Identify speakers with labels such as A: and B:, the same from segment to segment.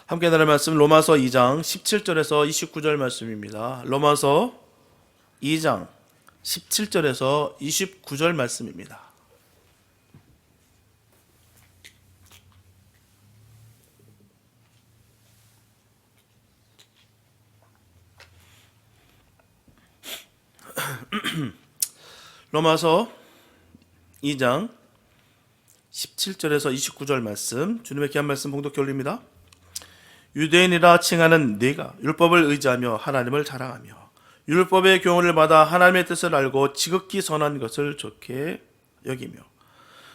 A: 함께 나눌 말씀 로마서 2장 17절에서 29절 말씀입니다. 로마서 2장 17절에서 29절 말씀입니다. 로마서 2장 17절에서 29절 말씀, 주님의 귀한 말씀 봉독해 올립니다. 유대인이라 칭하는 네가 율법을 의지하며 하나님을 자랑하며 율법의 교훈을 받아 하나님의 뜻을 알고 지극히 선한 것을 좋게 여기며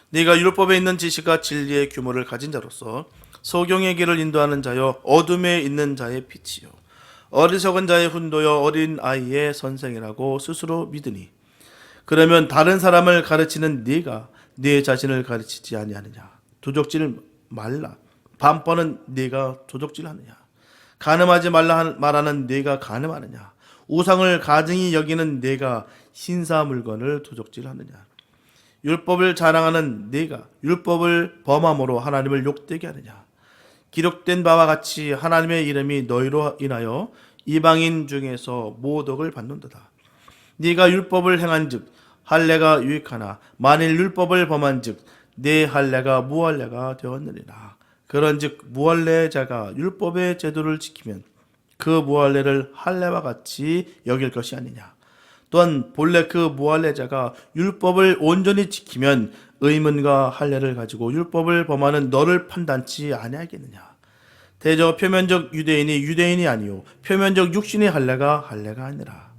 A: 네가 율법에 있는 지식과 진리의 규모를 가진 자로서 소경의 길을 인도하는 자여 어둠에 있는 자의 빛이요 어리석은 자의 훈도여 어린 아이의 선생이라고 스스로 믿으니 그러면 다른 사람을 가르치는 네가 네 자신을 가르치지 아니하느냐. 도적질 말라. 반번은 네가 도적질하느냐. 간음하지 말라 말하는 네가 간음하느냐. 우상을 가증히 여기는 네가 신사 물건을 도적질하느냐. 율법을 자랑하는 네가 율법을 범함으로 하나님을 욕되게 하느냐. 기록된 바와 같이 하나님의 이름이 너희로 인하여 이방인 중에서 모독을 받는도다. 네가 율법을 행한즉 할례가 유익하나 만일 율법을 범한즉 네 할례가 무할례가 되었느니라. 그런즉 무할례자가 율법의 제도를 지키면 그 무할례를 할례와 같이 여길 것이 아니냐. 또한 본래 그 무할례자가 율법을 온전히 지키면 의문과 할례를 가지고 율법을 범하는 너를 판단치 아니하겠느냐. 대저 표면적 유대인이 유대인이 아니요 표면적 육신의 할례가 할례가 아니라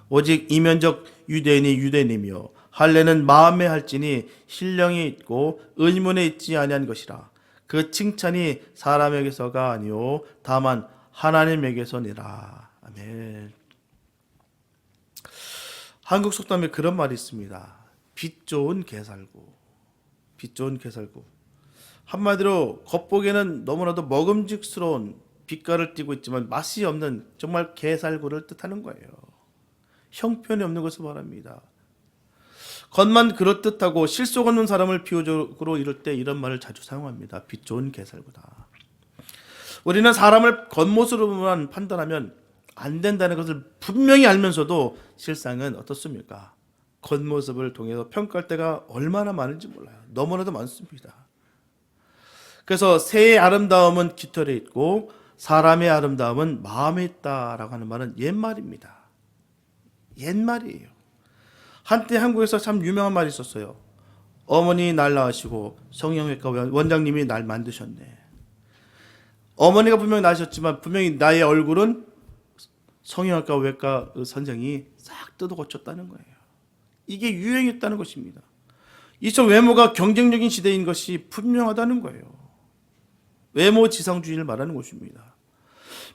A: 오직 이면적 유대인이 유대인이며 할례는 마음에 할지니 신령이 있고 의문에 있지 아니한 것이라. 그 칭찬이 사람에게서가 아니요 다만 하나님에게서니라. 아멘. 한국 속담에 그런 말이 있습니다. 빛 좋은 개살구. 빛 좋은 개살구. 한마디로 겉보기에는 너무나도 먹음직스러운 빛깔을 띠고 있지만 맛이 없는 정말 개살구를 뜻하는 거예요. 형편이 없는 것을 말합니다. 겉만 그럴듯하고 실속 없는 사람을 비유적으로 이럴 때 이런 말을 자주 사용합니다. 빛 좋은 개살구다. 우리는 사람을 겉모습으로만 판단하면 안 된다는 것을 분명히 알면서도 실상은 어떻습니까? 겉모습을 통해서 평가할 때가 얼마나 많은지 몰라요. 너무나도 많습니다. 그래서 새의 아름다움은 깃털에 있고 사람의 아름다움은 마음에 있다라고 하는 말은 옛말입니다. 옛말이에요. 한때 한국에서 참 유명한 말이 있었어요. 어머니 날 낳으시고 성형외과 원장님이 날 만드셨네. 어머니가 분명히 낳으셨지만 분명히 나의 얼굴은 성형외과 외과 선생이 싹 뜯어 고쳤다는 거예요. 이게 유행했다는 것입니다. 이처럼 외모가 경쟁적인 시대인 것이 분명하다는 거예요. 외모 지상주의를 말하는 것입니다.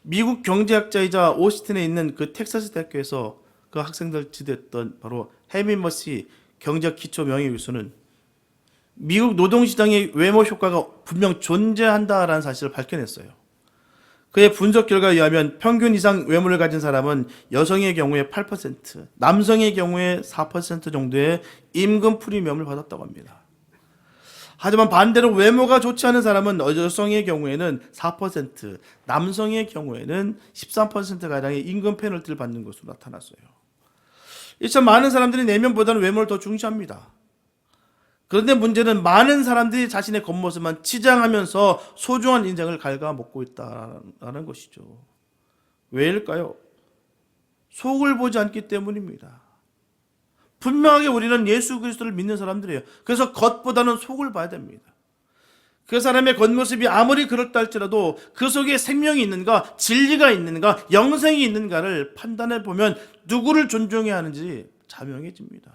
A: 미국 경제학자이자 오스틴에 있는 그 텍사스 대학교에서 그 학생들 지도했던 바로 해밀머시 경제학 기초 명예 교수는 미국 노동시장의 외모 효과가 분명 존재한다라는 사실을 밝혀냈어요. 그의 분석 결과에 의하면 평균 이상 외모를 가진 사람은 여성의 경우에 8%, 남성의 경우에 4% 정도의 임금 프리미엄을 받았다고 합니다. 하지만 반대로 외모가 좋지 않은 사람은 여성의 경우에는 4%, 남성의 경우에는 13%가량의 임금 페널티를 받는 것으로 나타났어요. 이처럼 많은 사람들이 내면보다는 외모를 더 중시합니다. 그런데 문제는 많은 사람들이 자신의 겉모습만 치장하면서 소중한 인생을 갉아먹고 있다는 것이죠. 왜일까요? 속을 보지 않기 때문입니다. 분명하게 우리는 예수 그리스도를 믿는 사람들이에요. 그래서 겉보다는 속을 봐야 됩니다. 그 사람의 겉모습이 아무리 그렇다 할지라도 그 속에 생명이 있는가, 진리가 있는가, 영생이 있는가를 판단해 보면 누구를 존중해야 하는지 자명해집니다.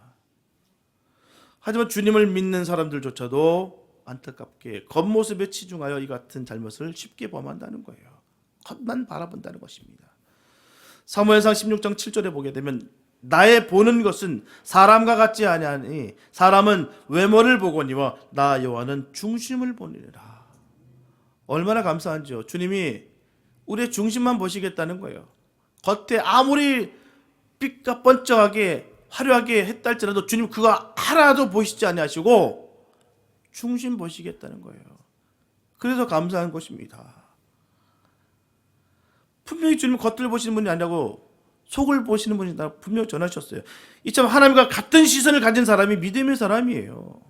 A: 하지만 주님을 믿는 사람들조차도 안타깝게 겉모습에 치중하여 이 같은 잘못을 쉽게 범한다는 거예요. 겉만 바라본다는 것입니다. 사무엘상 16장 7절에 보게 되면 나의 보는 것은 사람과 같지 아니하니 사람은 외모를 보거니와 나 여호와는 중심을 보느니라. 얼마나 감사한지요. 주님이 우리의 중심만 보시겠다는 거예요. 겉에 아무리 빛과 번쩍하게 화려하게 했다 할지라도 주님 그거 하나도 보시지 아니하시고 중심 보시겠다는 거예요. 그래서 감사한 것입니다. 분명히 주님 겉을 보시는 분이 아니라고 속을 보시는 분이다 분명히 전하셨어요. 이처럼 하나님과 같은 시선을 가진 사람이 믿음의 사람이에요.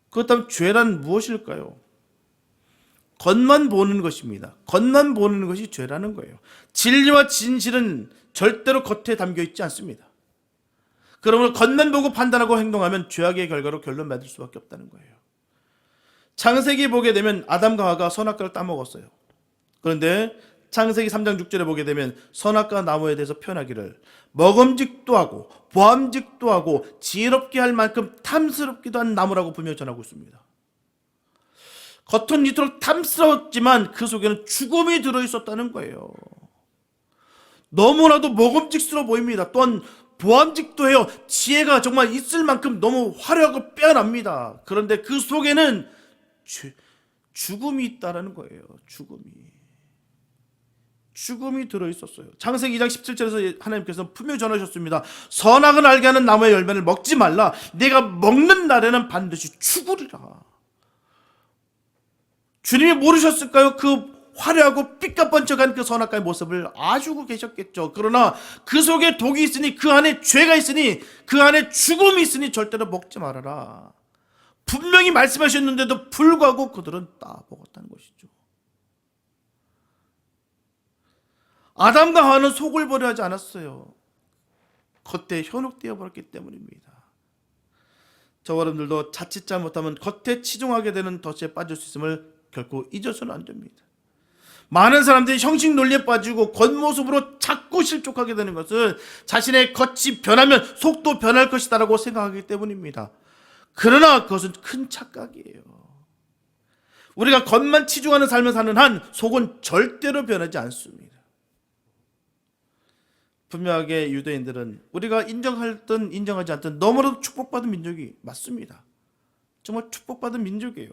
A: 그렇다면 죄란 무엇일까요? 겉만 보는 것입니다. 겉만 보는 것이 죄라는 거예요. 진리와 진실은 절대로 겉에 담겨 있지 않습니다. 그러므로 겉만 보고 판단하고 행동하면 죄악의 결과로 결론 맺을 수밖에 없다는 거예요. 창세기 보게 되면 아담과 하와가 선악과를 따먹었어요. 그런데 창세기 3장 6절에 보게 되면 선악과 나무에 대해서 표현하기를 먹음직도 하고 보암직도 하고 지혜롭게 할 만큼 탐스럽기도 한 나무라고 분명히 전하고 있습니다. 겉은 이토록 탐스러웠지만 그 속에는 죽음이 들어있었다는 거예요. 너무나도 먹음직스러워 보입니다. 또한 보암직도 해요. 지혜가 정말 있을 만큼 너무 화려하고 빼어납니다. 그런데 그 속에는 죽음이 있다는 거예요. 죽음이 들어있었어요. 창세기 2장 17절에서 하나님께서 분명히 전하셨습니다. 선악을 알게 하는 나무의 열매를 먹지 말라. 내가 먹는 날에는 반드시 죽으리라. 주님이 모르셨을까요? 그 화려하고 삐까뻔쩍한 그 선악과의 모습을 아시고 계셨겠죠. 그러나 그 속에 독이 있으니, 그 안에 죄가 있으니, 그 안에 죽음이 있으니 절대로 먹지 말아라. 분명히 말씀하셨는데도 불구하고 그들은 다 먹었다는 것이죠. 아담과 하와는 속을 보려 하지 않았어요. 겉에 현혹되어 버렸기 때문입니다. 저와 여러분들도 자칫 잘못하면 겉에 치중하게 되는 덫에 빠질 수 있음을 결코 잊어서는 안 됩니다. 많은 사람들이 형식 논리에 빠지고 겉모습으로 자꾸 실족하게 되는 것은 자신의 겉이 변하면 속도 변할 것이다라고 생각하기 때문입니다. 그러나 그것은 큰 착각이에요. 우리가 겉만 치중하는 삶을 사는 한 속은 절대로 변하지 않습니다. 분명하게 유대인들은 우리가 인정하든 인정하지 않든 너무나도 축복받은 민족이 맞습니다. 정말 축복받은 민족이에요.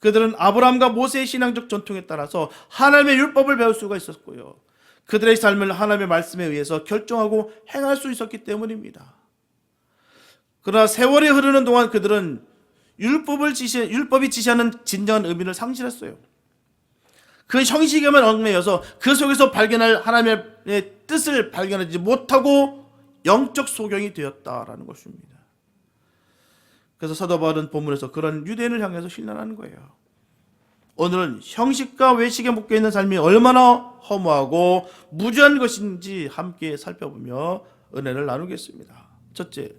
A: 그들은 아브라함과 모세의 신앙적 전통에 따라서 하나님의 율법을 배울 수가 있었고요. 그들의 삶을 하나님의 말씀에 의해서 결정하고 행할 수 있었기 때문입니다. 그러나 세월이 흐르는 동안 그들은 율법이 지시하는 진정한 의미를 상실했어요. 그 형식에만 얽매여서 그 속에서 발견할 하나님의 뜻을 발견하지 못하고 영적 소경이 되었다라는 것입니다. 그래서 사도 바울은 본문에서 그런 유대인을 향해서 신난하는 거예요. 오늘은 형식과 외식에 묶여있는 삶이 얼마나 허무하고 무지한 것인지 함께 살펴보며 은혜를 나누겠습니다. 첫째,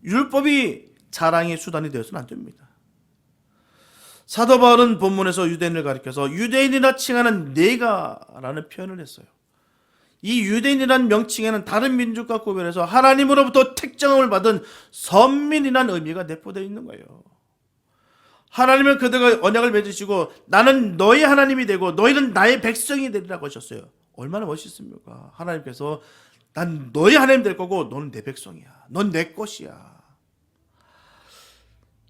A: 율법이 자랑의 수단이 되어서는 안 됩니다. 사도 바울은 본문에서 유대인을 가리켜서 유대인이라 칭하는 네가라는 표현을 했어요. 이 유대인이라는 명칭에는 다른 민족과 구별해서 하나님으로부터 택정을 받은 선민이라는 의미가 내포되어 있는 거예요. 하나님은 그들과 언약을 맺으시고 나는 너희 하나님이 되고 너희는 나의 백성이 되리라고 하셨어요. 얼마나 멋있습니까? 하나님께서 난 너희 하나님 될 거고 너는 내 백성이야. 넌 내 것이야.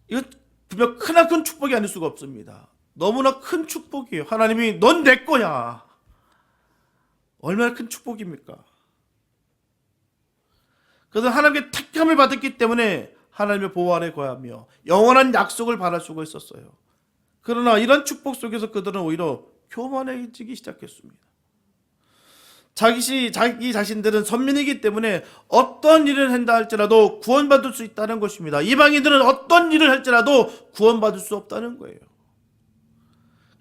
A: 이거 분명 크나큰 축복이 아닐 수가 없습니다. 너무나 큰 축복이에요. 하나님이 넌 내 거야. 얼마나 큰 축복입니까? 그래서 하나님께 택함을 받았기 때문에 하나님의 보호 아래 거하며 영원한 약속을 바랄 수가 있었어요. 그러나 이런 축복 속에서 그들은 오히려 교만해지기 시작했습니다. 자기 자신들은 선민이기 때문에 어떤 일을 한다 할지라도 구원받을 수 있다는 것입니다. 이방인들은 어떤 일을 할지라도 구원받을 수 없다는 거예요.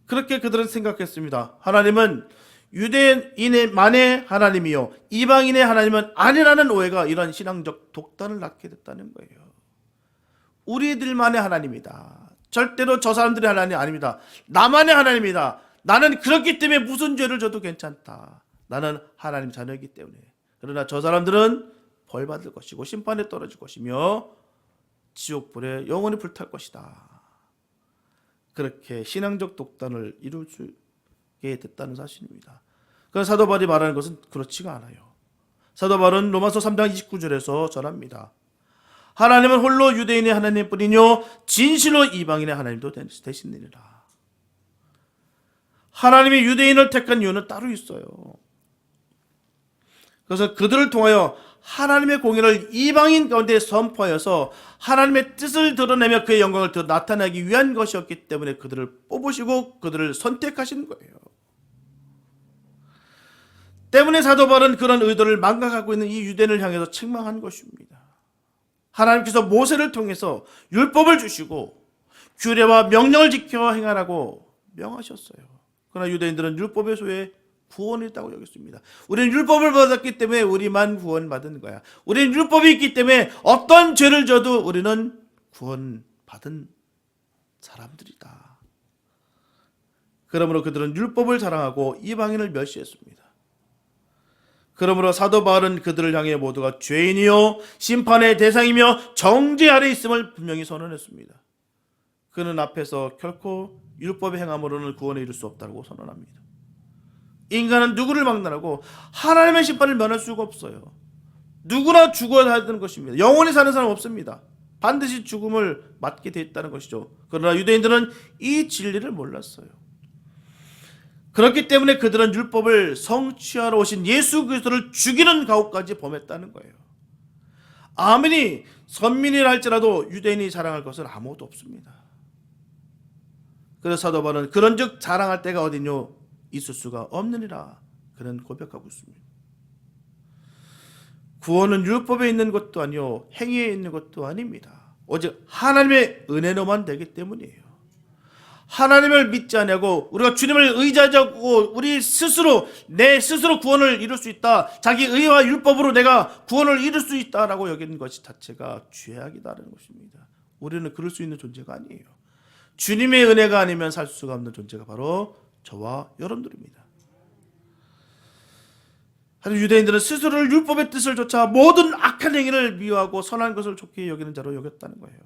A: 그렇게 그들은 생각했습니다. 하나님은 유대인만의 하나님이요 이방인의 하나님은 아니라는 오해가 이런 신앙적 독단을 낳게 됐다는 거예요. 우리들만의 하나님이다. 절대로 저 사람들의 하나님이 아닙니다. 나만의 하나님이다. 나는 그렇기 때문에 무슨 죄를 져도 괜찮다. 나는 하나님 자녀이기 때문에. 그러나 저 사람들은 벌 받을 것이고 심판에 떨어질 것이며 지옥불에 영원히 불탈 것이다. 그렇게 신앙적 독단을 이룰 수 있게 됐다는 사실입니다. 그래서 사도 바울이 말하는 것은 그렇지가 않아요. 사도 바울은 로마서 3장 29절에서 전합니다. 하나님은 홀로 유대인의 하나님뿐이뇨 진실로 이방인의 하나님도 되시느니라. 하나님이 유대인을 택한 이유는 따로 있어요. 그래서 그들을 통하여 하나님의 공의를 이방인 가운데 선포하여서 하나님의 뜻을 드러내며 그의 영광을 더 나타내기 위한 것이었기 때문에 그들을 뽑으시고 그들을 선택하신 거예요. 때문에 사도 바울은 그런 의도를 망각하고 있는 이 유대인을 향해서 책망한 것입니다. 하나님께서 모세를 통해서 율법을 주시고 규례와 명령을 지켜 행하라고 명하셨어요. 그러나 유대인들은 율법의 소에 구원이 있다고 여겼습니다. 우리는 율법을 받았기 때문에 우리만 구원받은 거야. 우리는 율법이 있기 때문에 어떤 죄를 져도 우리는 구원받은 사람들이다. 그러므로 그들은 율법을 자랑하고 이방인을 멸시했습니다. 그러므로 사도 바울은 그들을 향해 모두가 죄인이요 심판의 대상이며 정죄 아래 있음을 분명히 선언했습니다. 그는 앞에서 결코 율법의 행함으로는 구원에 이를 수 없다고 선언합니다. 인간은 누구를 막론하고 하나님의 심판을 면할 수가 없어요. 누구나 죽어야 되는 것입니다. 영원히 사는 사람은 없습니다. 반드시 죽음을 맞게 돼 있다는 것이죠. 그러나 유대인들은 이 진리를 몰랐어요. 그렇기 때문에 그들은 율법을 성취하러 오신 예수 그리스도를 죽이는 가혹까지 범했다는 거예요. 아무리 선민이라 할지라도 유대인이 자랑할 것은 아무것도 없습니다. 그래서 사도 바울은 그런즉 자랑할 때가 어디뇨 있을 수가 없느니라 그는 고백하고 있습니다. 구원은 율법에 있는 것도 아니요 행위에 있는 것도 아닙니다. 오직 하나님의 은혜로만 되기 때문이에요. 하나님을 믿지 않냐고 우리가 주님을 의지하자고 우리 스스로 내 스스로 구원을 이룰 수 있다. 자기 의와 율법으로 내가 구원을 이룰 수 있다라고 여기는 것이 자체가 죄악이다라는 것입니다. 우리는 그럴 수 있는 존재가 아니에요. 주님의 은혜가 아니면 살 수가 없는 존재가 바로 저와 여러분들입니다. 하지만 유대인들은 스스로를 율법의 뜻을 좇아 모든 악한 행위를 미워하고 선한 것을 좋게 여기는 자로 여겼다는 거예요.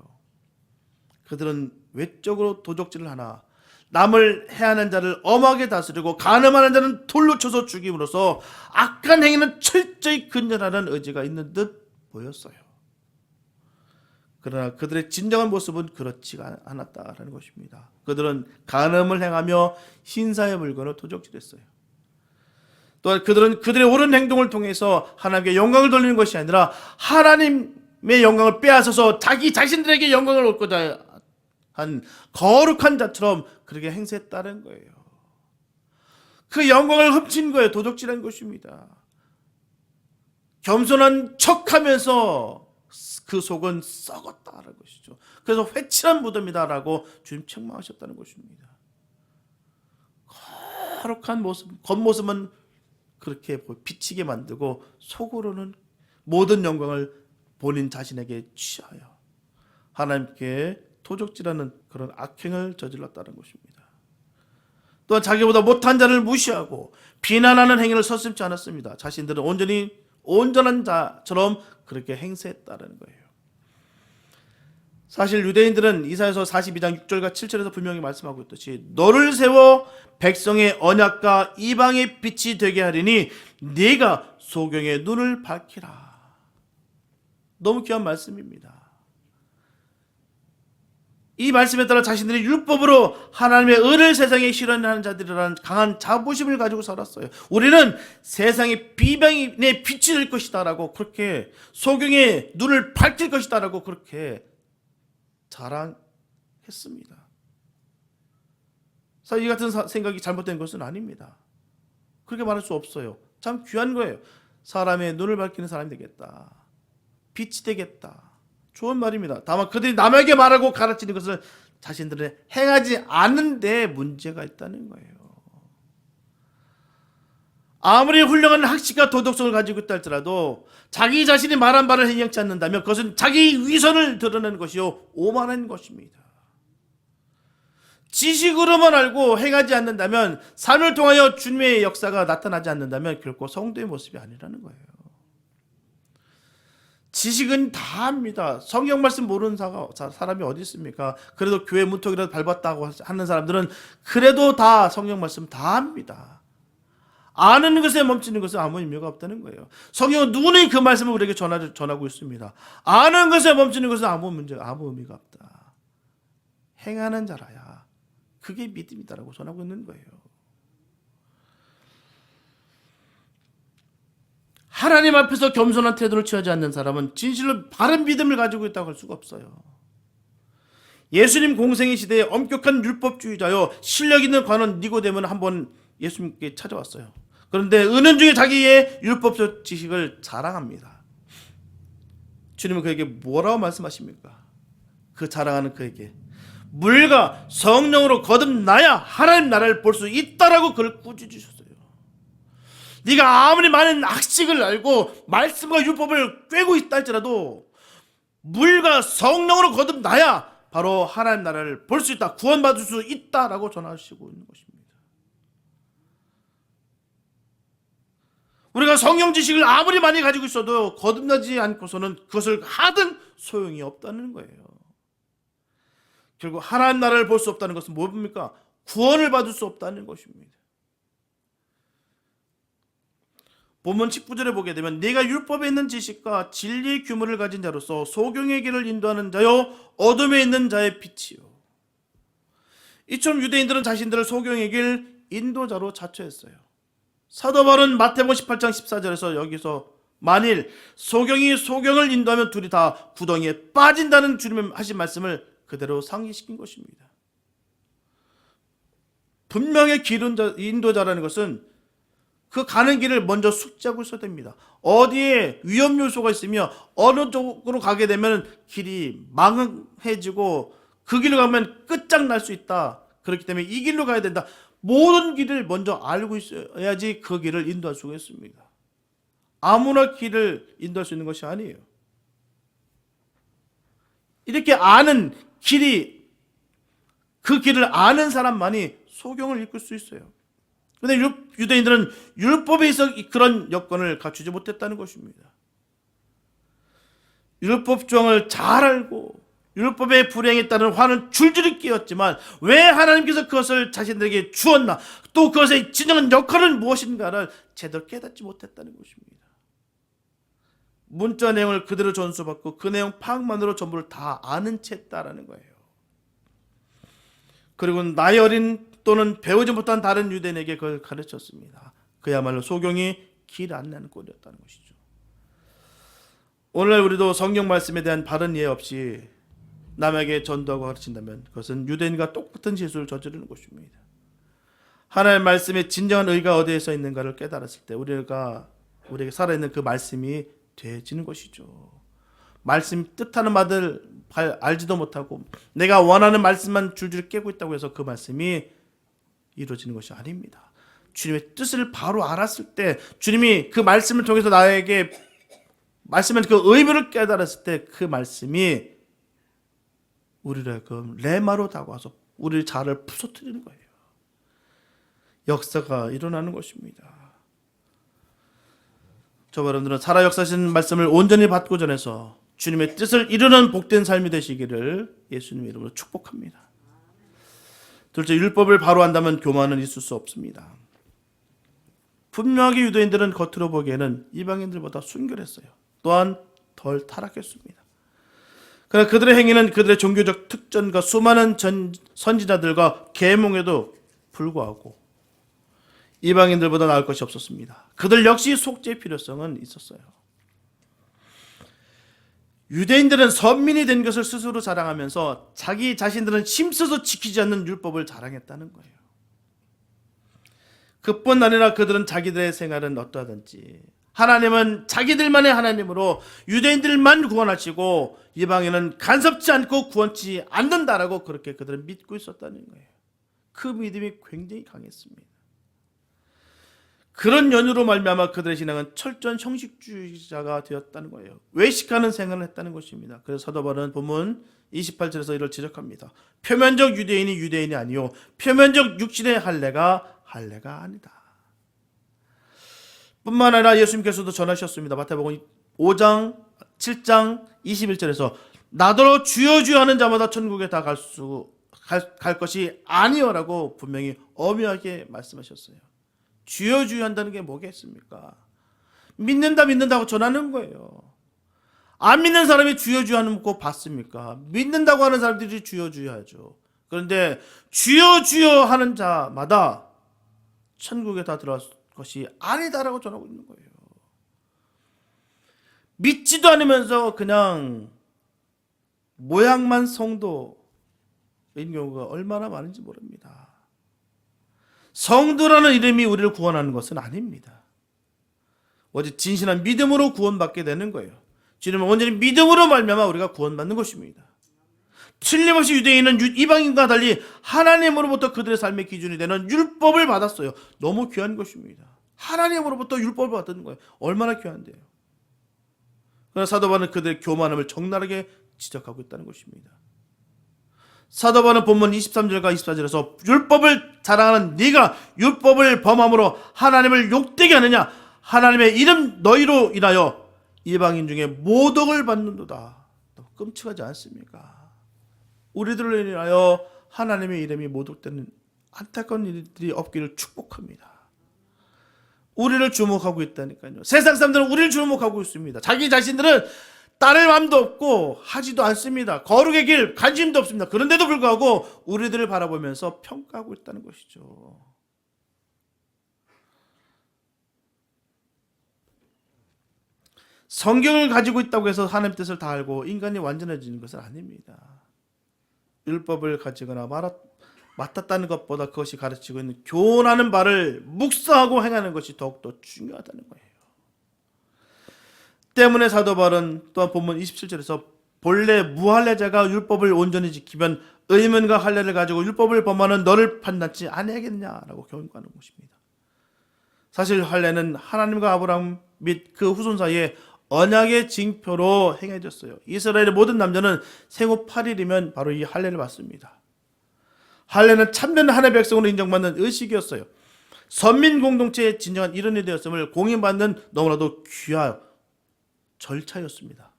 A: 그들은 외적으로 도적질을 하나 남을 해하는 자를 엄하게 다스리고 간음하는 자는 돌로 쳐서 죽임으로써 악한 행위는 철저히 근절하는 의지가 있는 듯 보였어요. 그러나 그들의 진정한 모습은 그렇지가 않았다라는 것입니다. 그들은 간음을 행하며 신사의 물건을 도적질했어요. 또한 그들은 그들의 옳은 행동을 통해서 하나님께 영광을 돌리는 것이 아니라 하나님의 영광을 빼앗아서 자기 자신들에게 영광을 얻고자 한 거룩한 자처럼 그렇게 행세했다는 거예요. 그 영광을 훔친 거예요. 도둑질한 것입니다. 겸손한 척하면서 그 속은 썩었다라는 것이죠. 그래서 회칠한 무덤이다라고 주님 책망하셨다는 것입니다. 거룩한 모습, 겉모습은 그렇게 비치게 만들고 속으로는 모든 영광을 본인 자신에게 취하여 하나님께 도적질하는 그런 악행을 저질렀다는 것입니다. 또한 자기보다 못한 자를 무시하고 비난하는 행위를 서슴지 않았습니다. 자신들은 온전한 자처럼 그렇게 행세했다는 거예요. 사실 유대인들은 이사야서 42장 6절과 7절에서 분명히 말씀하고 있듯이 너를 세워 백성의 언약과 이방의 빛이 되게 하리니 네가 소경의 눈을 밝히라. 너무 귀한 말씀입니다. 이 말씀에 따라 자신들이 율법으로 하나님의 의를 세상에 실현하는 자들이라는 강한 자부심을 가지고 살았어요. 우리는 세상의 비방의 빛이 될 것이다 라고 그렇게 소경의 눈을 밝힐 것이다 라고 그렇게 자랑했습니다. 사실 이 같은 생각이 잘못된 것은 아닙니다. 그렇게 말할 수 없어요. 참 귀한 거예요. 사람의 눈을 밝히는 사람이 되겠다. 빛이 되겠다. 좋은 말입니다. 다만 그들이 남에게 말하고 가르치는 것을 자신들은 행하지 않는데 문제가 있다는 거예요. 아무리 훌륭한 학식과 도덕성을 가지고 있다 할지라도 자기 자신이 말한 바를 행하지 않는다면 그것은 자기 위선을 드러내는 것이요 오만한 것입니다. 지식으로만 알고 행하지 않는다면 삶을 통하여 주님의 역사가 나타나지 않는다면 결코 성도의 모습이 아니라는 거예요. 지식은 다 합니다. 성경 말씀 모르는 사람이 어디 있습니까? 그래도 교회 문턱이라도 밟았다고 하는 사람들은 그래도 다 성경 말씀 다 합니다. 아는 것에 멈추는 것은 아무 의미가 없다는 거예요. 성경은 누구나 그 말씀을 우리에게 전하고 있습니다. 아는 것에 멈추는 것은 아무 의미가 없다. 행하는 자라야 그게 믿음이다라고 전하고 있는 거예요. 하나님 앞에서 겸손한 태도를 취하지 않는 사람은 진실로 바른 믿음을 가지고 있다고 할 수가 없어요. 예수님 공생의 시대에 엄격한 율법주의자요 실력 있는 관원 니고데모는 한번 예수님께 찾아왔어요. 그런데 은연중에 자기의 율법적 지식을 자랑합니다. 주님은 그에게 뭐라고 말씀하십니까? 그 자랑하는 그에게 물과 성령으로 거듭나야 하나님 나라를 볼 수 있다라고 그를 꾸짖으셨어요. 네가 아무리 많은 학식을 알고 말씀과 율법을 꿰고 있다 할지라도 물과 성령으로 거듭나야 바로 하나님 나라를 볼 수 있다, 구원받을 수 있다라고 전하시고 있는 것입니다. 우리가 성경 지식을 아무리 많이 가지고 있어도 거듭나지 않고서는 그것을 하든 소용이 없다는 거예요. 결국 하나님 나라를 볼 수 없다는 것은 뭡니까? 구원을 받을 수 없다는 것입니다. 본문 19절에 보게 되면 네가 율법에 있는 지식과 진리의 규모를 가진 자로서 소경의 길을 인도하는 자요 어둠에 있는 자의 빛이요. 이처럼 유대인들은 자신들을 소경의 길 인도자로 자처했어요. 사도 바울은 마태복음 18장 14절에서 여기서 만일 소경이 소경을 인도하면 둘이 다 구덩이에 빠진다는 주님의 하신 말씀을 그대로 상기시킨 것입니다. 분명히 길 인도자라는 것은 그 가는 길을 먼저 숙지하고 있어야 됩니다. 어디에 위험 요소가 있으며 어느 쪽으로 가게 되면 길이 망해지고 그 길로 가면 끝장날 수 있다. 그렇기 때문에 이 길로 가야 된다. 모든 길을 먼저 알고 있어야지 그 길을 인도할 수가 있습니다. 아무나 길을 인도할 수 있는 것이 아니에요. 이렇게 아는 길이, 그 길을 아는 사람만이 소경을 이끌 수 있어요. 그런데 유대인들은 율법에 있어 그런 여건을 갖추지 못했다는 것입니다. 율법 조항을 잘 알고 율법의 불행에 따른 화는 줄줄이 끼었지만 왜 하나님께서 그것을 자신들에게 주었나, 또 그것의 진정한 역할은 무엇인가를 제대로 깨닫지 못했다는 것입니다. 문자 내용을 그대로 전수받고 그 내용 파악만으로 전부를 다 아는 채 했다라는 거예요. 그리고 나이 어린 또는 배우지 못한 다른 유대인에게 그걸 가르쳤습니다. 그야말로 소경이 길 안내하는 꼴이었다는 것이죠. 오늘날 우리도 성경 말씀에 대한 바른 이해 없이 남에게 전도하고 가르친다면 그것은 유대인과 똑같은 실수를 저지르는 것입니다. 하나님의 말씀의 진정한 의가 어디에 있는가를 깨달았을 때 우리에게 살아있는 그 말씀이 되어지는 것이죠. 말씀 뜻하는 바를 알지도 못하고 내가 원하는 말씀만 줄줄 깨고 있다고 해서 그 말씀이 이루어지는 것이 아닙니다. 주님의 뜻을 바로 알았을 때, 주님이 그 말씀을 통해서 나에게 말씀의 그 의미를 깨달았을 때 그 말씀이 우리를 그 레마로 다가와서 우리 자를 부서뜨리는 거예요. 역사가 일어나는 것입니다. 저와 여러분들은 살아 역사하신 말씀을 온전히 받고 전해서 주님의 뜻을 이루는 복된 삶이 되시기를 예수님의 이름으로 축복합니다. 둘째, 율법을 바로 안다면 교만은 있을 수 없습니다. 분명하게 유대인들은 겉으로 보기에는 이방인들보다 순결했어요. 또한 덜 타락했습니다. 그러나 그들의 행위는 그들의 종교적 특전과 수많은 선지자들과 계몽에도 불구하고 이방인들보다 나을 것이 없었습니다. 그들 역시 속죄의 필요성은 있었어요. 유대인들은 선민이 된 것을 스스로 자랑하면서 자기 자신들은 힘써서 지키지 않는 율법을 자랑했다는 거예요. 그뿐 아니라 그들은 자기들의 생활은 어떠하든지 하나님은 자기들만의 하나님으로 유대인들만 구원하시고 이방인은 간섭지 않고 구원치 않는다라고 그렇게 그들은 믿고 있었다는 거예요. 그 믿음이 굉장히 강했습니다. 그런 연유로 말미암아 그들의 신앙은 철저한 형식주의자가 되었다는 거예요. 외식하는 생활을 했다는 것입니다. 그래서 사도 바울은 본문 28절에서 이를 지적합니다. 표면적 유대인이 유대인이 아니요 표면적 육신의 할례가 아니다. 뿐만 아니라 예수님께서도 전하셨습니다. 마태복음 5장 7장 21절에서 나더러 주여 주여 하는 자마다 천국에 다 갈 것이 아니요라고 분명히 엄하게 말씀하셨어요. 주여 주여 한다는 게 뭐겠습니까? 믿는다고 전하는 거예요. 안 믿는 사람이 주여 주여 하는 거 봤습니까? 믿는다고 하는 사람들이 주여 주여 하죠. 그런데 주여 주여 하는 자마다 천국에 다 들어갈 것이 아니다라고 전하고 있는 거예요. 믿지도 않으면서 그냥 모양만 성도인 경우가 얼마나 많은지 모릅니다. 성도라는 이름이 우리를 구원하는 것은 아닙니다. 오직 진실한 믿음으로 구원받게 되는 거예요. 주님은 온전히 믿음으로 말미암아 우리가 구원받는 것입니다. 틀림없이 유대인은 이방인과 달리 하나님으로부터 그들의 삶의 기준이 되는 율법을 받았어요. 너무 귀한 것입니다. 하나님으로부터 율법을 받는 거예요. 얼마나 귀한데요. 그러나 사도 바울은 그들의 교만함을 적나라하게 지적하고 있다는 것입니다. 사도 바울은 본문 23절과 24절에서 율법을 자랑하는 네가 율법을 범함으로 하나님을 욕되게 하느냐, 하나님의 이름 너희로 인하여 이방인 중에 모독을 받는도다. 너무 끔찍하지 않습니까? 우리들을 인하여 하나님의 이름이 모독되는 안타까운 일들이 없기를 축복합니다. 우리를 주목하고 있다니까요. 세상 사람들은 우리를 주목하고 있습니다. 자기 자신들은 따를 마음도 없고 하지도 않습니다. 거룩의 길 관심도 없습니다. 그런데도 불구하고 우리들을 바라보면서 평가하고 있다는 것이죠. 성경을 가지고 있다고 해서 하나님 뜻을 다 알고 인간이 완전해지는 것은 아닙니다. 율법을 가지거나 맡았다는 것보다 그것이 가르치고 있는 교훈하는 바를 묵상하고 행하는 것이 더욱더 중요하다는 거예요. 때문에 사도 바울은 또한 본문 27절에서 본래 무할례자가 율법을 온전히 지키면 의문과 할례를 가지고 율법을 범하는 너를 판단치 아니하겠느냐라고 경고하는 것입니다. 사실 할례는 하나님과 아브라함 및 그 후손 사이에 언약의 징표로 행해졌어요. 이스라엘의 모든 남자는 생후 8일이면 바로 이 할례를 받습니다. 할례는 참된 하나님의 백성으로 인정받는 의식이었어요. 선민 공동체의 진정한 일원이 되었음을 공인받는 너무나도 귀한 절차였습니다.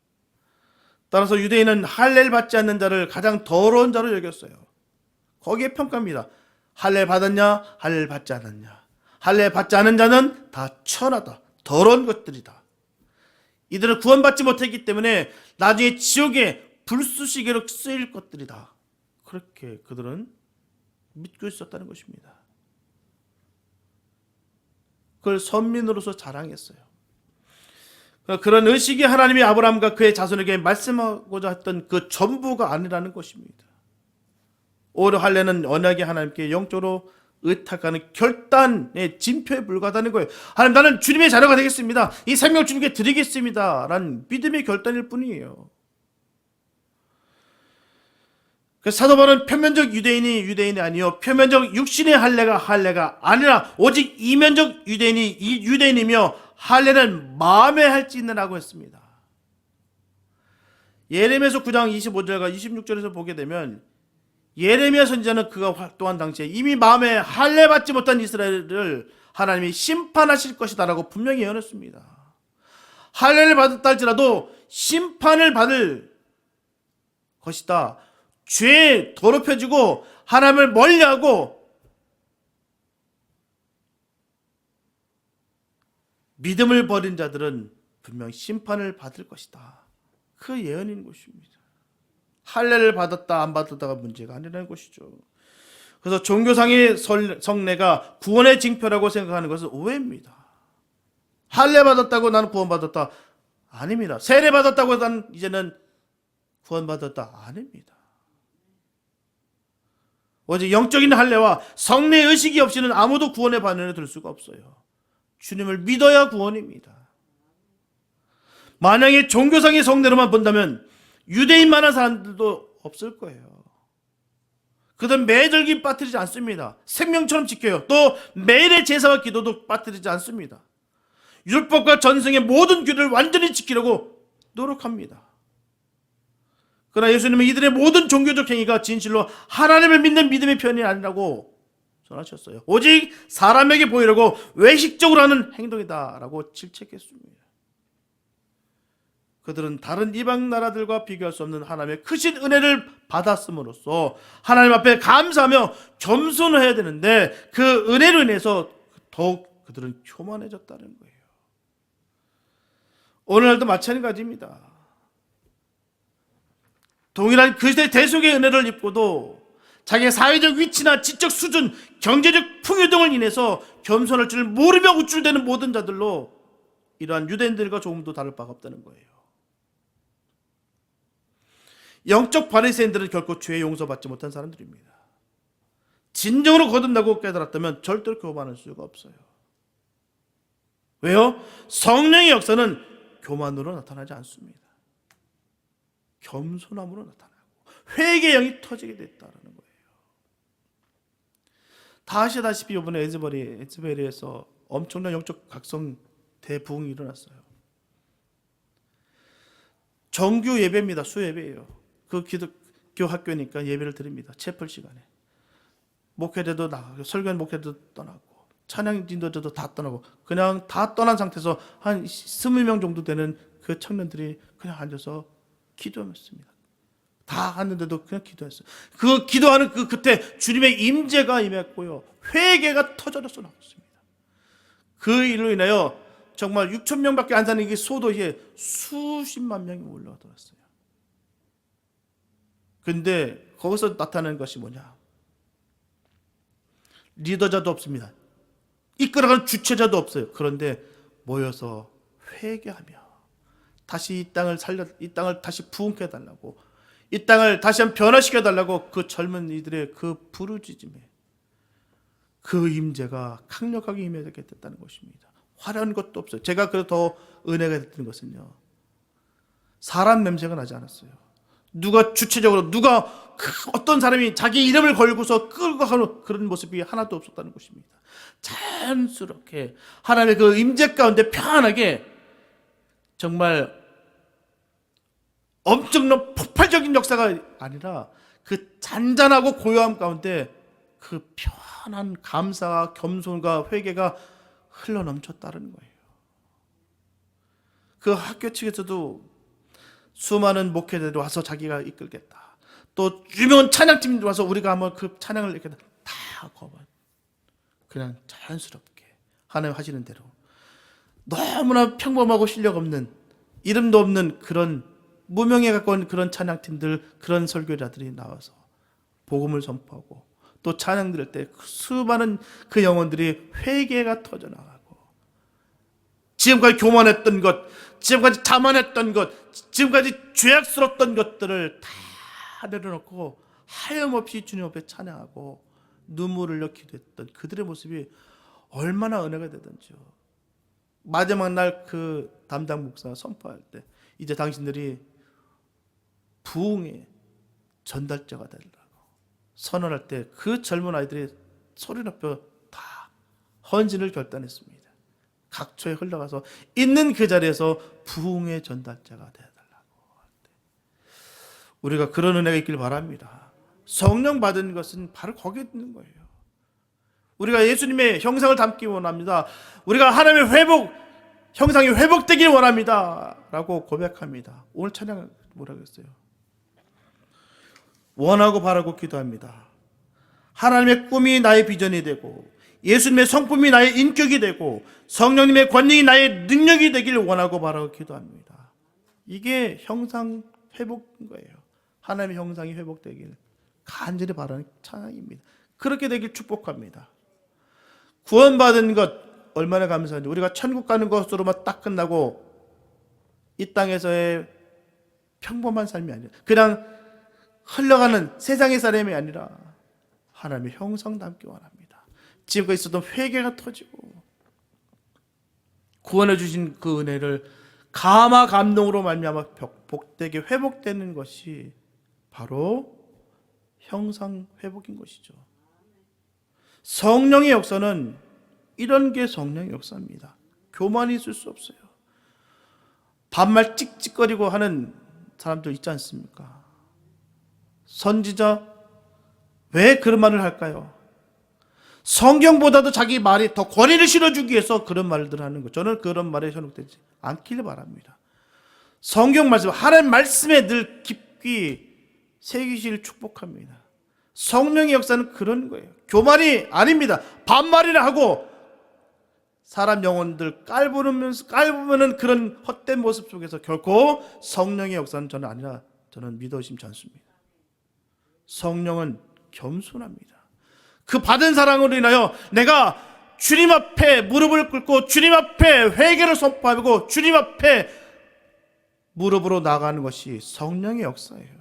A: 따라서 유대인은 할례를 받지 않는 자를 가장 더러운 자로 여겼어요. 거기에 평가입니다. 할례 받았냐, 할례를 받지 않았냐. 할례 받지 않은 자는 다 천하다, 더러운 것들이다. 이들은 구원받지 못했기 때문에 나중에 지옥의 불수시개로 쓰일 것들이다. 그렇게 그들은 믿고 있었다는 것입니다. 그걸 선민으로서 자랑했어요. 그런 의식이 하나님이 아브라함과 그의 자손에게 말씀하고자 했던 그 전부가 아니라는 것입니다. 오히려 할례는 언약의 하나님께 영적으로 의탁하는 결단의 징표에 불과하다는 거예요. 하나님, 나는 주님의 자녀가 되겠습니다. 이 생명 주님께 드리겠습니다. 라는 믿음의 결단일 뿐이에요. 그래서 사도 바울은 표면적 유대인이 아니요 표면적 육신의 할례가 아니라 오직 이면적 유대인이며 할례는 마음에 할지니라고 했습니다. 예레미야서 9장 25절과 26절에서 보게 되면 예레미야 선지자는 그가 활동한 당시에 이미 마음에 할례 받지 못한 이스라엘을 하나님이 심판하실 것이다라고 분명히 예언했습니다. 할례를 받았다 할지라도 심판을 받을 것이다. 죄에 더럽혀지고 하나님을 멀리하고 믿음을 버린 자들은 분명히 심판을 받을 것이다. 그 예언인 것입니다. 할례를 받았다 안 받았다가 문제가 아니라는 것이죠. 그래서 종교상의 성례가 구원의 징표라고 생각하는 것은 오해입니다. 할례 받았다고 나는 구원받았다 아닙니다. 세례 받았다고 나는 이제는 구원받았다 아닙니다. 오직 영적인 할례와 성례 의식이 없이는 아무도 구원의 반열에 들 수가 없어요. 주님을 믿어야 구원입니다. 만약에 종교상의 성례로만 본다면 유대인만한 사람들도 없을 거예요. 그들은 매절기 빠뜨리지 않습니다. 생명처럼 지켜요. 또 매일의 제사와 기도도 빠뜨리지 않습니다. 율법과 전승의 모든 규를 완전히 지키려고 노력합니다. 그러나 예수님은 이들의 모든 종교적 행위가 진실로 하나님을 믿는 믿음의 편이 아니라고 전하셨어요. 오직 사람에게 보이려고 외식적으로 하는 행동이다라고 질책했습니다. 그들은 다른 이방 나라들과 비교할 수 없는 하나님의 크신 은혜를 받았음으로써 하나님 앞에 감사하며 겸손을 해야 되는데 그 은혜로 인해서 더욱 그들은 교만해졌다는 거예요. 오늘날도 마찬가지입니다. 동일한 그 시대 대속의 은혜를 입고도 자기의 사회적 위치나 지적 수준, 경제적 풍요 등을 인해서 겸손할 줄 모르며 우쭐대는 모든 자들로 이러한 유대인들과 조금도 다를 바가 없다는 거예요. 영적 바리새인들은 결코 죄의 용서받지 못한 사람들입니다. 진정으로 거듭나고 깨달았다면 절대로 교만할 수가 없어요. 왜요? 성령의 역사는 교만으로 나타나지 않습니다. 겸손함으로 나타나고 회개의 영이 터지게 됐다는 거예요. 다 아시다시피 이번에 에즈베리에서 엄청난 영적 각성 대부흥이 일어났어요. 정규 예배입니다. 수예배예요. 그 기독교 학교니까 예배를 드립니다. 채플 시간에. 목회자도 나가고 설교하는 목회자도 떠나고 찬양 인도자도 다 떠나고 그냥 다 떠난 상태에서 한 20명 정도 되는 그 청년들이 그냥 앉아서 기도했습니다. 다 하는데도 그냥 기도했어요. 그 기도하는 그 끝에 주님의 임재가 임했고요. 회개가 터져서 나왔습니다. 그 일로 인하여 정말 6천 명밖에 안 사는 이 소도시에 수십만 명이 올라들었어요. 근데 거기서 나타나는 것이 뭐냐? 리더자도 없습니다. 이끌어가는 주체자도 없어요. 그런데 모여서 회개하며 다시 이 땅을 다시 부흥케 해달라고, 이 땅을 다시 한번 변화시켜 달라고 그 젊은 이들의 그 부르짖음에 그 임재가 강력하게 임하게 됐다는 것입니다. 화려한 것도 없어요. 제가 그래도 더 은혜가 됐던 것은요, 사람 냄새가 나지 않았어요. 누가 주체적으로 누가 어떤 사람이 자기 이름을 걸고서 끌고 가는 그런 모습이 하나도 없었다는 것입니다. 자연스럽게 하나님의 그 임재 가운데 편안하게 정말 엄청난 폭발적인 역사가 아니라 그 잔잔하고 고요함 가운데 그 편한 감사와 겸손과 회개가 흘러넘쳤다는 거예요. 그 학교 측에서도 수많은 목회자들이 와서 자기가 이끌겠다, 또 유명한 찬양팀이 와서 우리가 한번 그 찬양을 이렇게 다 거봐, 그냥 자연스럽게 하나님 하시는 대로 너무나 평범하고 실력 없는, 이름도 없는 그런 무명에 가까운 그런 찬양팀들, 그런 설교자들이 나와서 복음을 선포하고 또 찬양 들을 때 수많은 그 영혼들이 회개가 터져나가고, 지금까지 교만했던 것, 지금까지 자만했던 것, 지금까지 죄악스럽던 것들을 다 내려놓고 하염없이 주님 앞에 찬양하고 눈물을 흘려 기도했던 그들의 모습이 얼마나 은혜가 되던지요. 마지막 날 그 담당 목사가 선포할 때, 이제 당신들이 부흥의 전달자가 되려고 선언할 때 그 젊은 아이들이 소리 높여 다 헌신을 결단했습니다. 각처에 흘러가서 있는 그 자리에서 부흥의 전달자가 되어달라고. 우리가 그런 은혜가 있길 바랍니다. 성령 받은 것은 바로 거기에 있는 거예요. 우리가 예수님의 형상을 담기 원합니다. 우리가 하나님의 형상이 회복되길 원합니다 라고 고백합니다. 오늘 찬양 뭐라고 했어요? 원하고 바라고 기도합니다. 하나님의 꿈이 나의 비전이 되고 예수님의 성품이 나의 인격이 되고 성령님의 권능이 나의 능력이 되길 원하고 바라고 기도합니다. 이게 형상 회복인 거예요. 하나님의 형상이 회복되길 간절히 바라는 찬양입니다. 그렇게 되길 축복합니다. 구원받은 것 얼마나 감사한지. 우리가 천국 가는 것으로만 딱 끝나고 이 땅에서의 평범한 삶이 아니라, 그냥 흘러가는 세상의 사람이 아니라 하나님의 형상 담기 원합니다. 지금까지 있었던 회개가 터지고 구원해 주신 그 은혜를 감화 감동으로 말미암아 복되게 회복되는 것이 바로 형상 회복인 것이죠. 성령의 역사는 이런 게 성령의 역사입니다. 교만이 있을 수 없어요. 반말 찍찍거리고 하는 사람들 있지 않습니까? 선지자 왜 그런 말을 할까요? 성경보다도 자기 말이 더 권위를 실어주기 위해서 그런 말들을 하는 거. 저는 그런 말에 현혹되지 않기를 바랍니다. 성경 말씀, 하나님 말씀에 늘 깊이 새기시를 축복합니다. 성령의 역사는 그런 거예요. 교만이 아닙니다. 반말이나 하고 사람 영혼들 깔보는 그런 헛된 모습 속에서 결코 성령의 역사는 저는 아니라 저는 믿어 의심치 않습니다. 성령은 겸손합니다. 그 받은 사랑으로 인하여 내가 주님 앞에 무릎을 꿇고 주님 앞에 회개를 선포하고 주님 앞에 무릎으로 나가는 것이 성령의 역사예요.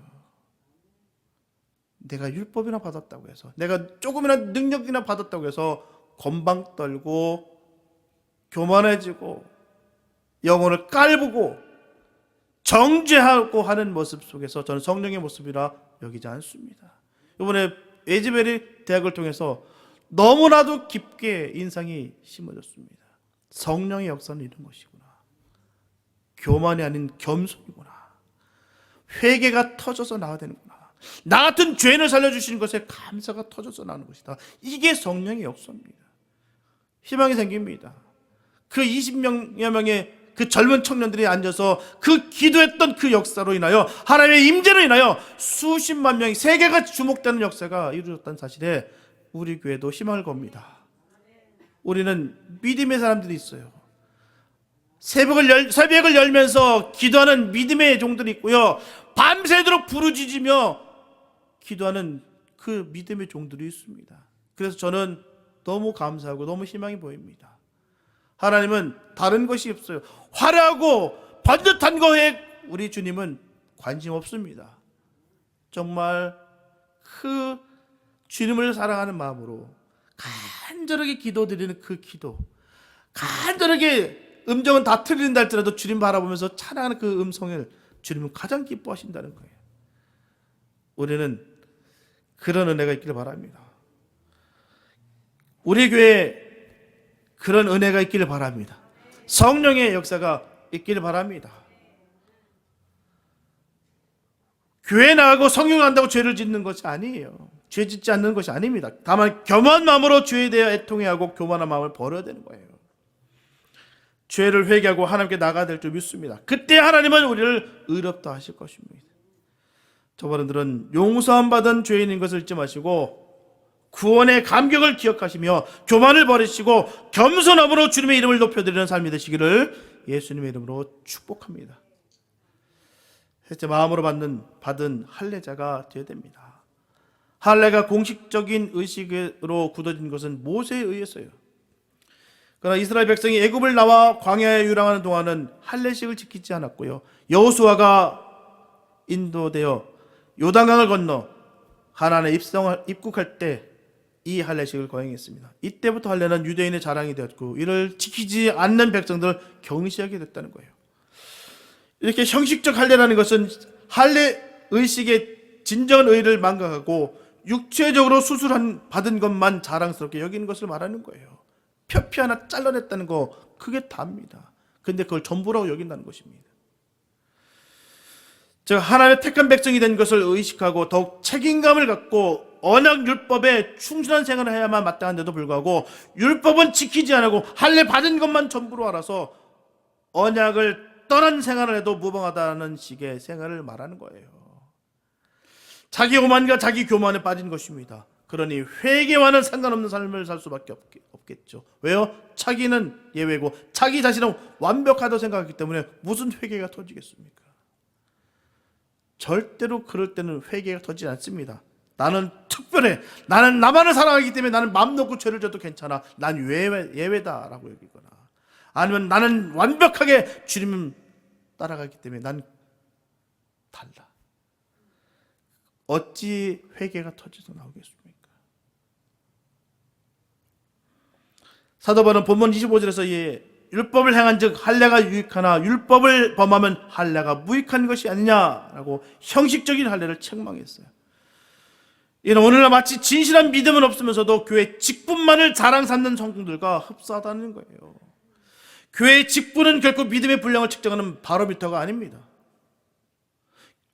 A: 내가 율법이나 받았다고 해서, 내가 조금이나 능력이나 받았다고 해서 건방 떨고 교만해지고 영혼을 깔보고 정죄하고 하는 모습 속에서 저는 성령의 모습이라 여기지 않습니다. 이번에 에즈베리 대학을 통해서 너무나도 깊게 인상이 심어졌습니다. 성령의 역사는 이런 것이구나. 교만이 아닌 겸손이구나. 회개가 터져서 나와야 되는구나. 나 같은 죄인을 살려주시는 것에 감사가 터져서 나오는 것이다. 이게 성령의 역사입니다. 희망이 생깁니다. 그 20여 명의 그 젊은 청년들이 앉아서 그 기도했던 그 역사로 인하여, 하나님의 임재로 인하여 수십만 명이, 세계가 주목되는 역사가 이루어졌다는 사실에 우리 교회도 희망을 겁니다. 우리는 믿음의 사람들이 있어요. 새벽을 열면서 기도하는 믿음의 종들이 있고요, 밤새도록 부르짖으며 기도하는 그 믿음의 종들이 있습니다. 그래서 저는 너무 감사하고 너무 희망이 보입니다. 하나님은 다른 것이 없어요. 화려하고 번듯한 거에 우리 주님은 관심 없습니다. 정말 그 주님을 사랑하는 마음으로 간절하게 기도드리는 그 기도, 간절하게 음정은 다 틀린다 할지라도 주님 바라보면서 찬양하는 그 음성을 주님은 가장 기뻐하신다는 거예요. 우리는 그런 은혜가 있기를 바랍니다. 우리 교회에 그런 은혜가 있기를 바랍니다. 성령의 역사가 있기를 바랍니다. 교회 나가고 성경 간다고 죄를 짓는 것이 아니에요. 죄 짓지 않는 것이 아닙니다. 다만 겸한 마음으로 죄에 대해 애통해야 하고 교만한 마음을 버려야 되는 거예요. 죄를 회개하고 하나님께 나가야 될 줄 믿습니다. 그때 하나님은 우리를 의롭다 하실 것입니다. 저분들은 용서함 받은 죄인인 것을 잊지 마시고 구원의 감격을 기억하시며 교만을 버리시고 겸손함으로 주님의 이름을 높여드리는 삶이 되시기를 예수님의 이름으로 축복합니다. 셋째, 마음으로 받은 할례자가 되어야 됩니다. 할례가 공식적인 의식으로 굳어진 것은 모세에 의해서요. 그러나 이스라엘 백성이 애굽을 나와 광야에 유랑하는 동안은 할례식을 지키지 않았고요, 여호수아가 인도되어 요단강을 건너 가나안에 입국할 때 이 할례식을 거행했습니다. 이때부터 할례는 유대인의 자랑이 되었고 이를 지키지 않는 백성들을 경시하게 됐다는 거예요. 이렇게 형식적 할례라는 것은 할례 의식의 진정한 의의를 망각하고 육체적으로 받은 것만 자랑스럽게 여기는 것을 말하는 거예요. 표피 하나 잘라냈다는 거 그게 다입니다. 그런데 그걸 전부라고 여긴다는 것입니다. 즉 하나님의 택한 백성이 된 것을 의식하고 더욱 책임감을 갖고 언약 율법에 충실한 생활을 해야만 마땅한데도 불구하고 율법은 지키지 않고 할례 받은 것만 전부로 알아서 언약을 떠난 생활을 해도 무방하다는 식의 생활을 말하는 거예요. 자기 오만과 자기 교만에 빠진 것입니다. 그러니 회개와는 상관없는 삶을 살 수밖에 없겠죠. 왜요? 자기는 예외고 자기 자신은 완벽하다고 생각하기 때문에 무슨 회개가 터지겠습니까? 절대로 그럴 때는 회개가 터지지 않습니다. 나는 특별해, 나는 나만을 사랑하기 때문에 나는 마음 놓고 죄를 져도 괜찮아, 난 예외다라고 여기거나, 아니면 나는 완벽하게 주님 따라가기 때문에 난 달라. 어찌 회개가 터져서 나오겠습니까? 사도 바울은 본문 25절에서 율법을 행한 즉 할례가 유익하나 율법을 범하면 할례가 무익한 것이 아니냐라고 형식적인 할례를 책망했어요. 이는 오늘날 마치 진실한 믿음은 없으면서도 교회 직분만을 자랑 삼는 성도들과 흡사하다는 거예요. 교회의 직분은 결코 믿음의 분량을 측정하는 바로미터가 아닙니다.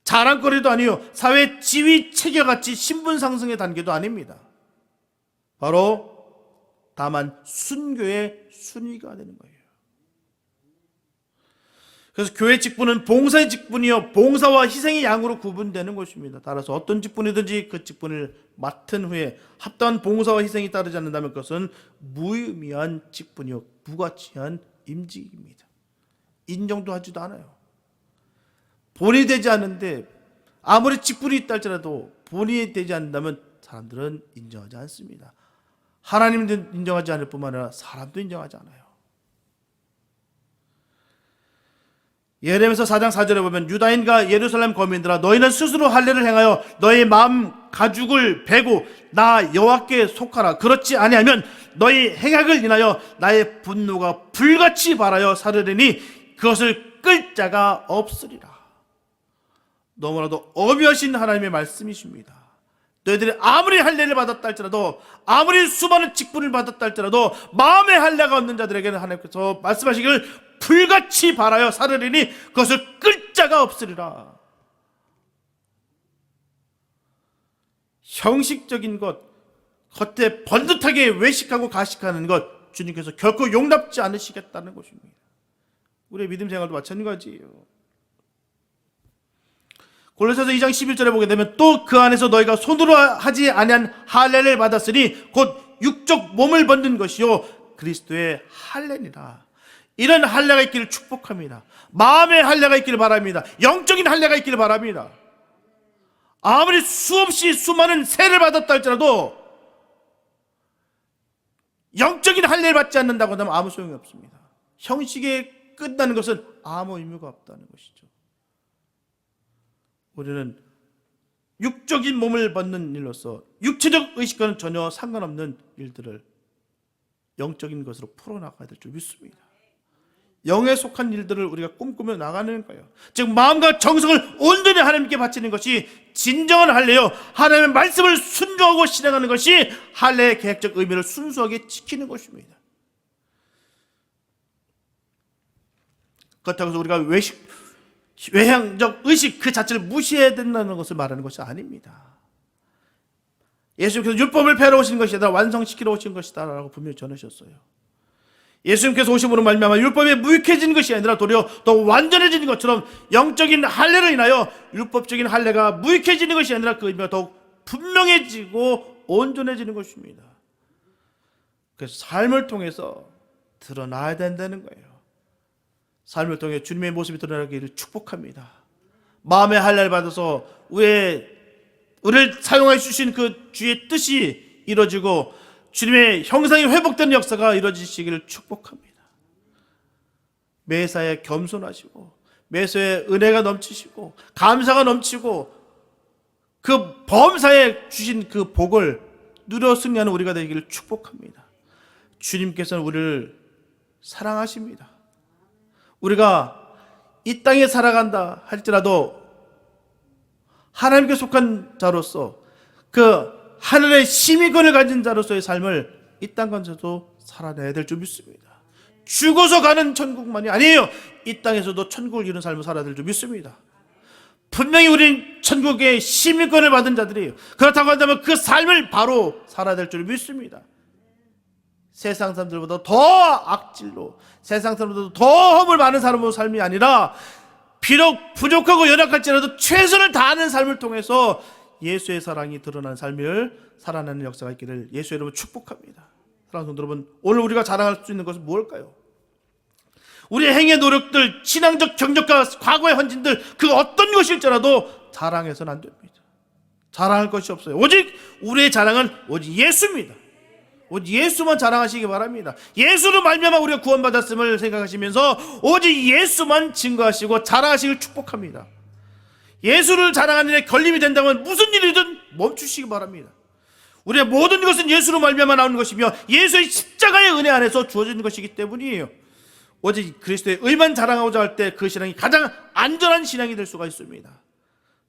A: 자랑거리도 아니요, 사회 지위 체계같이 신분 상승의 단계도 아닙니다. 바로 다만 순교의 순위가 되는 거예요. 그래서 교회 직분은 봉사의 직분이요, 봉사와 희생의 양으로 구분되는 것입니다. 따라서 어떤 직분이든지 그 직분을 맡은 후에 합당한 봉사와 희생이 따르지 않는다면 그것은 무의미한 직분이요, 무가치한 임직입니다. 인정도 하지도 않아요. 본이 되지 않는데 아무리 직분이 있다 할지라도 본이 되지 않는다면 사람들은 인정하지 않습니다. 하나님도 인정하지 않을 뿐만 아니라 사람도 인정하지 않아요. 예레미야서 4장 4절에 보면 유다인과 예루살렘 거민들아, 너희는 스스로 할례를 행하여 너희 마음 가죽을 베고 나 여호와께 속하라. 그렇지 아니하면 너희 행악을 인하여 나의 분노가 불같이 발하여 사르리니 그것을 끌 자가 없으리라. 너무나도 엄하신 하나님의 말씀이십니다. 너희들이 아무리 할례를 받았다 할지라도, 아무리 수많은 직분을 받았다 할지라도 마음의 할례가 없는 자들에게는 하나님께서 말씀하시기를 불같이 발하여 사르리니 그것을 끌 자가 없으리라. 형식적인 것, 겉에 번듯하게 외식하고 가식하는 것, 주님께서 결코 용납지 않으시겠다는 것입니다. 우리의 믿음 생활도 마찬가지예요. 골로새서 2장 11절에 보게 되면 또 그 안에서 너희가 손으로 하지 아니한 할례를 받았으니 곧 육적 몸을 벗는 것이요 그리스도의 할례니라. 이런 할례가 있기를 축복합니다. 마음의 할례가 있기를 바랍니다. 영적인 할례가 있기를 바랍니다. 아무리 수없이 수많은 세를 받았다 할지라도 영적인 할례를 받지 않는다고 하면 아무 소용이 없습니다. 형식에 끝나는 것은 아무 의미가 없다는 것이죠. 우리는 육적인 몸을 벗는 일로서 육체적 의식과는 전혀 상관없는 일들을 영적인 것으로 풀어나가야 될 줄 믿습니다. 영에 속한 일들을 우리가 꿈꾸며 나가는 거예요. 즉 마음과 정성을 온전히 하나님께 바치는 것이 진정한 할례요, 하나님의 말씀을 순종하고 실행하는 것이 할례의 계획적 의미를 순수하게 지키는 것입니다. 그렇다고 해서 우리가 외향적 의식 그 자체를 무시해야 된다는 것을 말하는 것이 아닙니다. 예수님께서 율법을 폐하러 오신 것이 아니라 완성시키러 오신 것이다 라고 분명히 전하셨어요. 예수님께서 오심으로 말미암아 율법이 무익해진 것이 아니라 도리어 더 완전해지는 것처럼 영적인 할례로 인하여 율법적인 할례가 무익해지는 것이 아니라 그 의미가 더욱 분명해지고 온전해지는 것입니다. 그래서 삶을 통해서 드러나야 된다는 거예요. 삶을 통해 주님의 모습이 드러나기를 축복합니다. 마음의 할례를 받아서 우리를 사용해 주신 그 주의 뜻이 이루어지고 주님의 형상이 회복되는 역사가 이루어지시기를 축복합니다. 매사에 겸손하시고 매사에 은혜가 넘치시고 감사가 넘치고 그 범사에 주신 그 복을 누려 승리하는 우리가 되기를 축복합니다. 주님께서는 우리를 사랑하십니다. 우리가 이 땅에 살아간다 할지라도 하나님께 속한 자로서 그 하늘의 심의권을 가진 자로서의 삶을 이 땅 가운데서도 살아내야 될 줄 믿습니다. 죽어서 가는 천국만이 아니에요. 이 땅에서도 천국을 이루는 삶을 살아야 될 줄 믿습니다. 분명히 우린 천국의 심의권을 받은 자들이에요. 그렇다고 한다면 그 삶을 바로 살아야 될 줄 믿습니다. 세상 사람들보다 더 악질로, 세상 사람들보다 더 허물 많은 사람의 삶이 아니라 비록 부족하고 연약할지라도 최선을 다하는 삶을 통해서 예수의 사랑이 드러난 삶을 살아내는 역사가 있기를 예수의 이름으로 축복합니다. 사랑하는 성도 여러분, 오늘 우리가 자랑할 수 있는 것은 무엇일까요? 우리의 행의 노력들, 신앙적 경력과 과거의 헌신들, 그 어떤 것일지라도 자랑해서는 안 됩니다. 자랑할 것이 없어요. 오직 우리의 자랑은 오직 예수입니다. 오직 예수만 자랑하시기 바랍니다. 예수로 말미암아 우리가 구원받았음을 생각하시면서 오직 예수만 증거하시고 자랑하시길 축복합니다. 예수를 자랑하는 일에 걸림이 된다면 무슨 일이든 멈추시기 바랍니다. 우리의 모든 것은 예수로 말미암아 나오는 것이며 예수의 십자가의 은혜 안에서 주어지는 것이기 때문이에요. 오직 그리스도의 의만 자랑하고자 할 때 그 신앙이 가장 안전한 신앙이 될 수가 있습니다.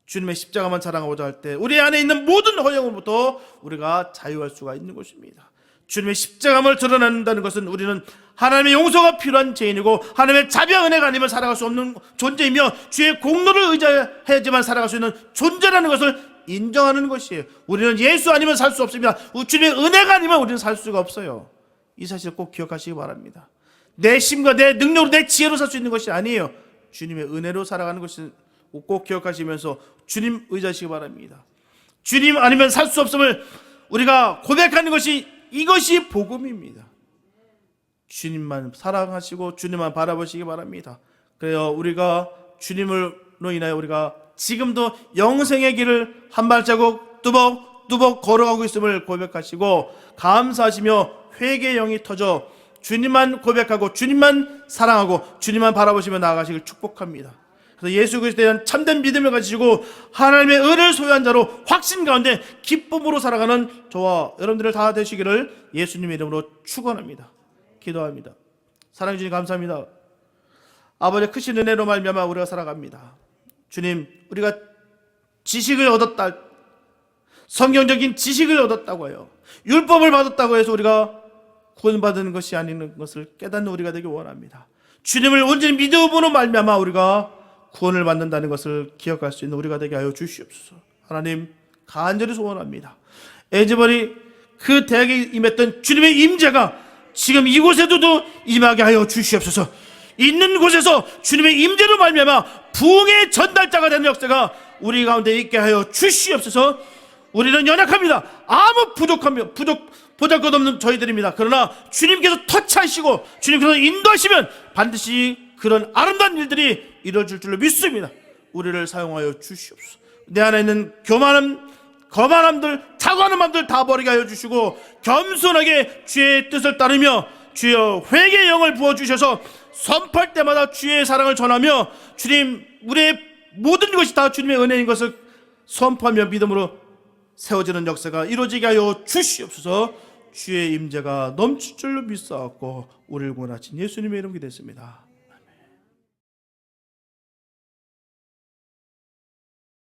A: 주님의 십자가만 자랑하고자 할 때 우리 안에 있는 모든 허영으로부터 우리가 자유할 수가 있는 것입니다. 주님의 십자가를 드러낸다는 것은 우리는 하나님의 용서가 필요한 죄인이고 하나님의 자비와 은혜가 아니면 살아갈 수 없는 존재이며 주의 공로를 의지해야지만 살아갈 수 있는 존재라는 것을 인정하는 것이에요. 우리는 예수 아니면 살 수 없습니다. 주님의 은혜가 아니면 우리는 살 수가 없어요. 이 사실을 꼭 기억하시기 바랍니다. 내 힘과 내 능력으로 내 지혜로 살 수 있는 것이 아니에요. 주님의 은혜로 살아가는 것을 꼭 기억하시면서 주님 의지하시기 바랍니다. 주님 아니면 살 수 없음을 우리가 고백하는 것이 이것이 복음입니다. 주님만 사랑하시고 주님만 바라보시기 바랍니다. 그래요, 우리가 주님으로 인하여 우리가 지금도 영생의 길을 한 발자국 뚜벅뚜벅 걸어가고 있음을 고백하시고 감사하시며 회개의 영이 터져 주님만 고백하고 주님만 사랑하고 주님만 바라보시며 나아가시길 축복합니다. 그래서 예수 그리스도에 대한 참된 믿음을 가지고 하나님의 은혜를 소유한 자로 확신 가운데 기쁨으로 살아가는 저와 여러분들 다 되시기를 예수님의 이름으로 축원합니다. 기도합니다. 사랑해 주님 감사합니다. 아버지의 크신 은혜로 말미암아 우리가 살아갑니다. 주님, 우리가 지식을 얻었다, 성경적인 지식을 얻었다고 해요, 율법을 받았다고 해서 우리가 구원받은 것이 아닌 것을 깨닫는 우리가 되기 원합니다. 주님을 온전히 믿음으로 말미암아 우리가 구원을 받는다는 것을 기억할 수 있는 우리가 되게 하여 주시옵소서. 하나님, 간절히 소원합니다. 에즈벌이 그 대학에 임했던 주님의 임재가 지금 이곳에도 임하게 하여 주시옵소서. 있는 곳에서 주님의 임재로 말미암아 부흥의 전달자가 되는 역사가 우리 가운데 있게 하여 주시옵소서. 우리는 연약합니다. 아무 보잘것없는 저희들입니다. 그러나 주님께서 터치하시고 주님께서 인도하시면 반드시 그런 아름다운 일들이 이루어질 줄로 믿습니다. 우리를 사용하여 주시옵소서. 내 안에 있는 거만함들, 자고하는 마음들 다 버리게 하여 주시고 겸손하게 주의 뜻을 따르며 주여 회개의 영을 부어주셔서 선포할 때마다 주의 사랑을 전하며 주님, 우리의 모든 것이 다 주님의 은혜인 것을 선포하며 믿음으로 세워지는 역사가 이루어지게 하여 주시옵소서. 주의 임재가 넘칠 줄로 믿사옵고 우리를 구원하신 예수님의 이름 기도했습니다.